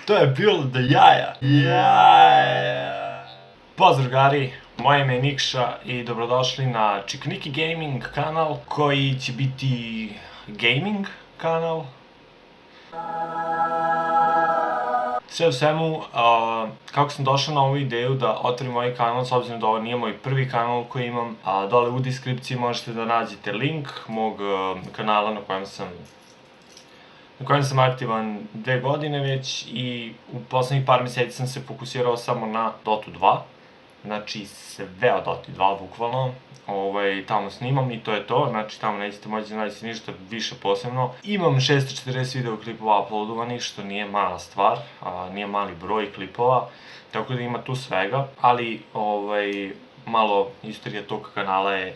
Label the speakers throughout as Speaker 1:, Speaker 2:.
Speaker 1: To je bilo do jaja. Pozdrav drugari, moje ime je Nikša i dobrodošli na Čikniki Gaming kanal, koji će biti gaming kanal. Sve u svemu, kako sam došao na ovu ideju da otvorim ovaj kanal, s obzirom da ovo nije moj prvi kanal koji imam, dole u deskripciji možete da nađete link mog kanala na kojem sam aktivan 2 godine već i u poslednjih par meseci sam se fokusirao samo na Dotu 2. Znači sve od Dota 2 bukvalno, tamo snimam i to je to, znači tamo nećete moći da nađete ništa više posebno. Imam 640 videoklipova uploadovanih, što nije mala stvar, nije mali broj klipova, tako da ima tu svega, ali malo istorija tog kanala je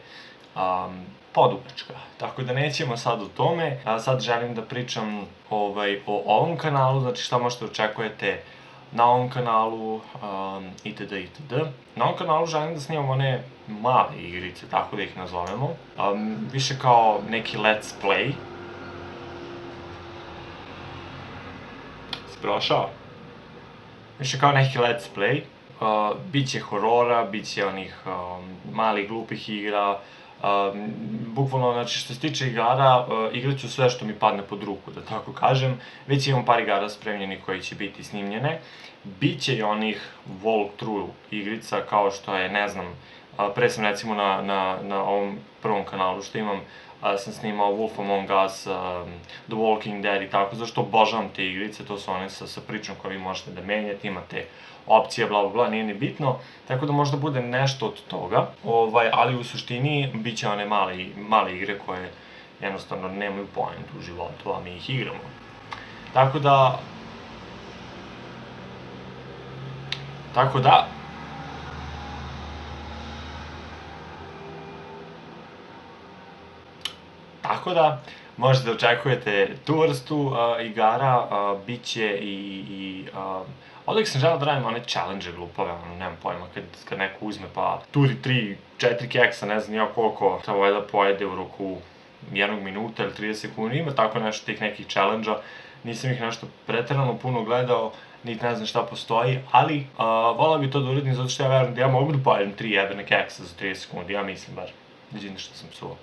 Speaker 1: podugačka, tako da nećemo sad o tome. Sad želim da pričam o ovom kanalu, znači šta možete očekujete na ovom kanalu, itd. Na ovom kanalu želim da snimam one male igrice, tako da ih nazovemo, više kao neki let's play. Si prošao? Više kao neki let's play, biće horora, biće onih malih glupih igra, bukvalno, znači što se tiče igara, igrat ću sve što mi padne pod ruku, da tako kažem. Već imam par igara spremljenih koji će biti snimljene. Biće i onih walkthrough igrica kao što je, ne znam, pre sam recimo na ovom prvom kanalu što imam, sam snimao Wolf Among Us, The Walking Dead i tako, zašto obožavam te igrice, to su one sa pričom koju vi možete da menjate, imate opcije, bla bla bla, nije ni bitno, tako da možda bude nešto od toga, ali u suštini bit će one male igre koje jednostavno nemaju point u životu, a mi ih igramo. Tako da, možete da očekujete tu vrstu igara, bit će i odlik sam želeo da radim one challenge glupove, nemam pojma, kad neko uzme pa turi 3-4 keksa, ne znam ja koliko, treba da pojede u roku 1 minuta ili 30 sekundi, ima tako nešto tih nekih challenge-a, nisam ih nešto preterano puno gledao, niti ne znam šta postoji, ali volao bi to da uradim zato što ja verujem da ja mogu da pojedem 3 jebene keksa za 30 sekundi, ja mislim bar, vidim što sam psuo.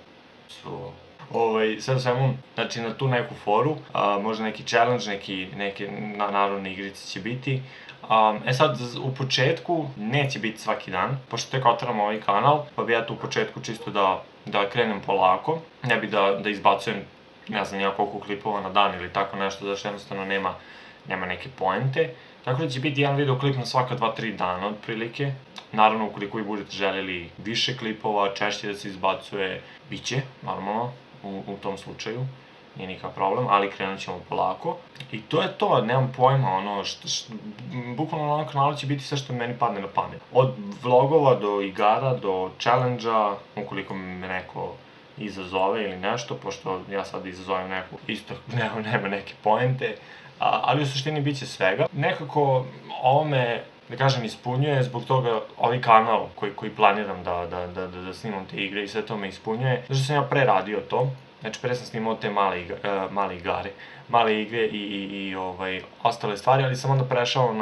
Speaker 1: Sve u svemu, znači na tu neku foru, možda neki challenge, neke naravne igrice će biti. Sad, u početku neće biti svaki dan, pošto tek otvaram ovaj kanal, pa bi ja tu u početku čisto da krenem polako, ne bi da izbacujem, ne znam ja koliko klipova na dan ili tako nešto, zašto jednostavno nema neke poente. Tako da će biti jedan videoklip na svaka 2-3 dana otprilike. Naravno, ukoliko vi budete željeli više klipova, češće da se izbacuje, bit će, normalno, u tom slučaju, nije nikakav problem, ali krenut ćemo polako. I to je to, nemam pojma, bukvalno na ovom kanalu će biti sve što meni padne na pamet. Od vlogova do igara, do challenge-a, ukoliko me neko izazove ili nešto, pošto ja sad izazovem neko, isto nema neke poente, ali u suštini bit će svega. Nekako ovo me, da kažem, ispunjuje, zbog toga ovaj kanal koji planiram da snimam te igre i sve to me ispunjuje, zato što sam ja pre radio to, znači pre sam snimao te male igre i ostale stvari, ali sam onda prešao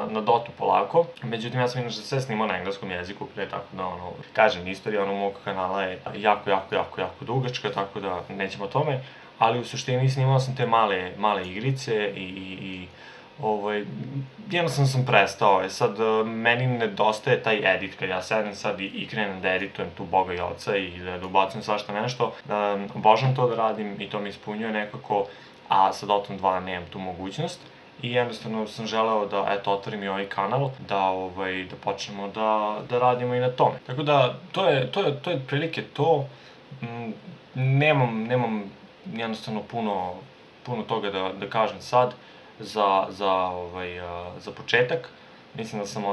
Speaker 1: na Dotu polako, međutim ja sam inače sve snimao na engleskom jeziku pre, tako da kažem, istorija mog kanala je jako dugačka, tako da nećemo o tome, ali u suštini snimao sam te male igrice i jednostavno sam prestao. Sad, meni nedostaje taj edit, kad ja sedem sad i krenem da editujem tu Boga i Oca i da ubacujem svašta nešto, obožavam to da radim i to mi ispunjuje nekako, a sa Dotom 2 nemam tu mogućnost. I jednostavno sam želeo da, otvorim i ovaj kanal, da počnemo da radimo i na tome. Tako da, to je otprilike to. Nemam jednostavno puno toga da kažem sad za početak. Mislim da sam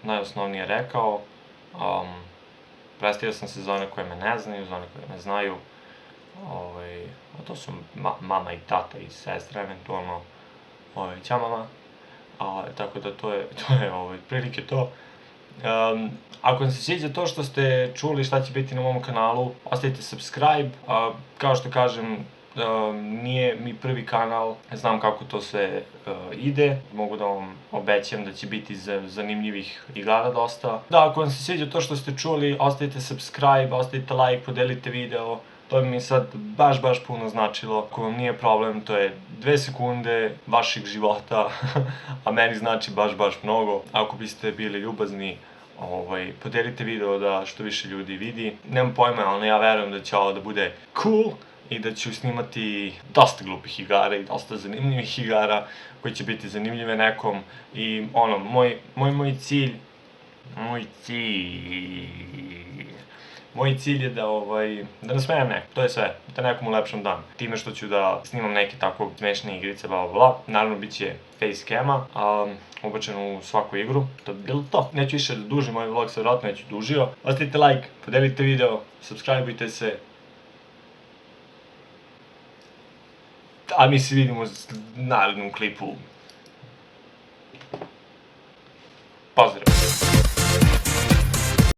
Speaker 1: najosnovnije rekao. Predstavio sam se za one koje me ne znaju, za one koje me znaju. A to su mama i tata i sestra, eventualno. Ćao mama. Tako da to je prilike to. Ako vam se sviđa to što ste čuli šta će biti na mom kanalu, ostavite subscribe. Kao što kažem, nije mi prvi kanal, znam kako to sve ide, mogu da vam obećam da će biti zanimljivih igara dosta. Da, ako vam se sviđa to što ste čuli, ostavite subscribe, ostavite like, podelite video, to bi mi sad baš puno značilo. Ako vam nije problem, to je 2 sekunde vašeg života, a meni znači baš mnogo. Ako biste bili ljubazni, podelite video da što više ljudi vidi. Nemam pojma, ali ja verujem da će ovo da bude cool i da ću snimati dosta glupih igara i dosta zanimljivih igara koji će biti zanimljive nekom. I moj cilj je da nasmejem neko, to je sve, da nekom ulepšam dan. Time što ću da snimam neke tako smešne igrice, bla. Naravno, bit će facecama, ubačen u svaku igru. To bi bilo to. Neću više da dužim ovaj vlog, sad vratno neću dužio. Ostavite like, podelite video, subscribeujte se. A mi se vidimo u narednom klipu.